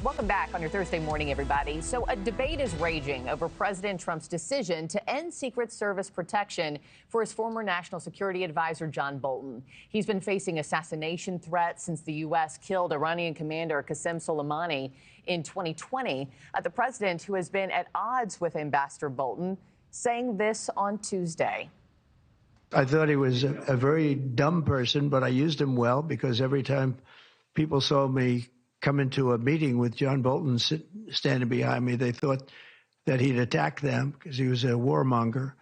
Welcome back on your Thursday morning, everybody. So a debate is raging over President Trump's decision to end Secret Service protection for his former national security advisor, John Bolton. He's been facing assassination threats since the U.S. killed Iranian commander Qasem Soleimani in 2020. The president, who has been at odds with Ambassador Bolton, saying this on Tuesday. I thought he was a very dumb person, but I used him well because every time people saw me come into a meeting with John Bolton standing behind me, they thought that he'd attack them because he was a warmonger.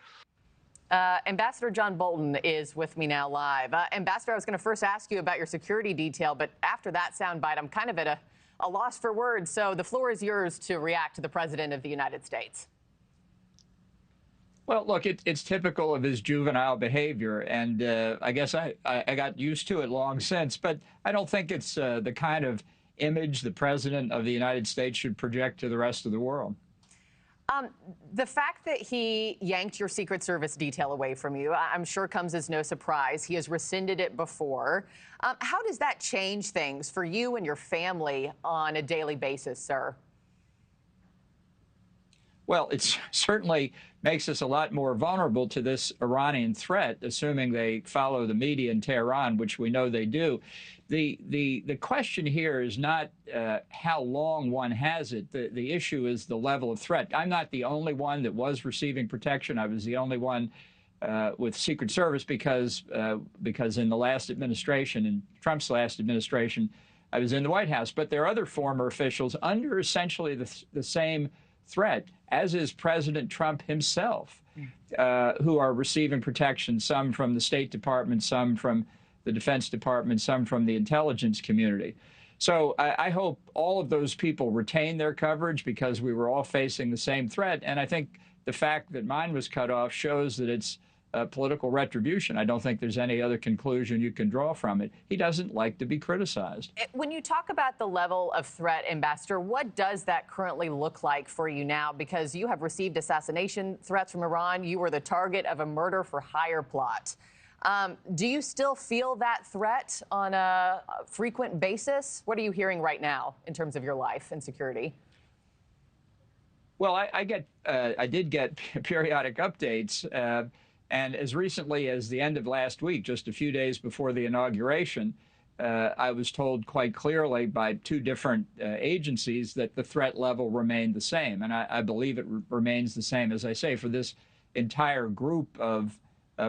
Ambassador John Bolton is with me now live. Ambassador, I was going to first ask you about your security detail, but after that soundbite, I'm kind of at a loss for words. So the floor is yours to react to the President of the United States. Well, look, it's typical of his juvenile behavior, and I guess I got used to it long since, but I don't think it's the kind of image the President of the United States should project to the rest of the world. The fact that he yanked your Secret Service detail away from you, I'm sure comes as no surprise. He has rescinded it before. How does that change things for you and your family on a daily basis, sir? Well, it certainly makes us a lot more vulnerable to this Iranian threat, assuming they follow the media in Tehran, which we know they do. The question here is not how long one has it. The issue is the level of threat. I'm not the only one that was receiving protection. I was the only one with Secret Service because in the last administration, in Trump's last administration, I was in the White House. But there are other former officials under essentially the same threat, as is President Trump himself, who are receiving protection, some from the State Department, some from the Defense Department, some from the intelligence community. So I hope all of those people retain their coverage because we were all facing the same threat. And I think the fact that mine was cut off shows that it's political retribution. I don't think there's any other conclusion you can draw from it. He doesn't like to be criticized. When you talk about the level of threat, Ambassador, what does that currently look like for you now? Because you have received assassination threats from Iran. You were the target of a murder for hire plot. Do you still feel that threat on a frequent basis? What are you hearing right now in terms of your life and security? Well, I did get periodic updates. And as recently as the end of last week, just a few days before the inauguration, I was told quite clearly by two different agencies that the threat level remained the same. And I believe it remains the same, as I say, for this entire group of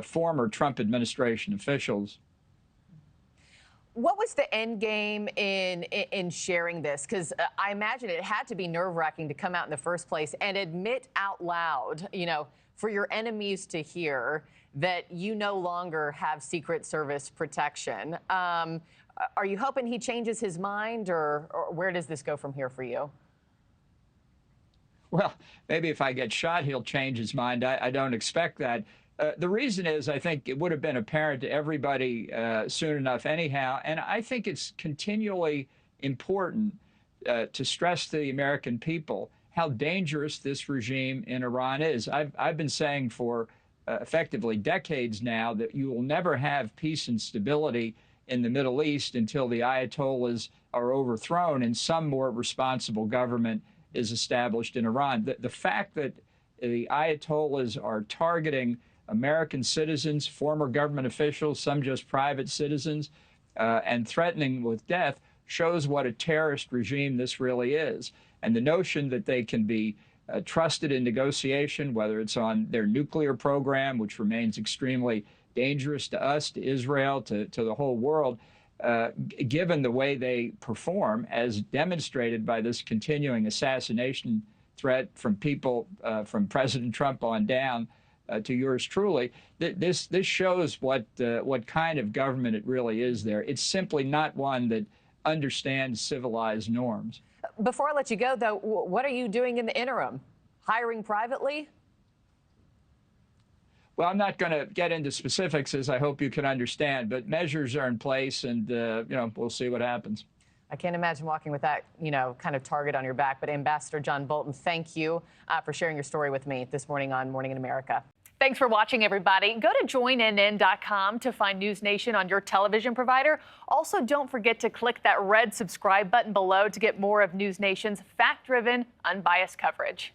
former Trump administration officials. What was the end game in sharing this? Because I imagine it had to be nerve-wracking to come out in the first place and admit out loud, for your enemies to hear that you no longer have Secret Service protection. Are you hoping he changes his mind, or where does this go from here for you? Well, maybe if I get shot, he'll change his mind. I don't expect that. The reason is I think it would have been apparent to everybody soon enough anyhow, and I think it's continually important to stress to the American people how dangerous this regime in Iran is. I've been saying for effectively decades now that you will never have peace and stability in the Middle East until the Ayatollahs are overthrown and some more responsible government is established in Iran. The fact that the Ayatollahs are targeting American citizens, former government officials, some just private citizens, and threatening with death shows what a terrorist regime this really is. And the notion that they can be trusted in negotiation, whether it's on their nuclear program, which remains extremely dangerous to us, to Israel, to the whole world, given the way they perform, as demonstrated by this continuing assassination threat from people, from President Trump on down to yours truly, this shows what kind of government it really is there. It's simply not one that understands civilized norms. Before I let you go, though, what are you doing in the interim? Hiring privately? Well, I'm not going to get into specifics, as I hope you can understand, but measures are in place, and we'll see what happens. I can't imagine walking with that, kind of target on your back. But Ambassador John Bolton, thank you for sharing your story with me this morning on Morning in America. Thanks for watching, everybody. Go to joinnn.com to find NewsNation on your television provider. Also, don't forget to click that red subscribe button below to get more of NewsNation's fact-driven, unbiased coverage.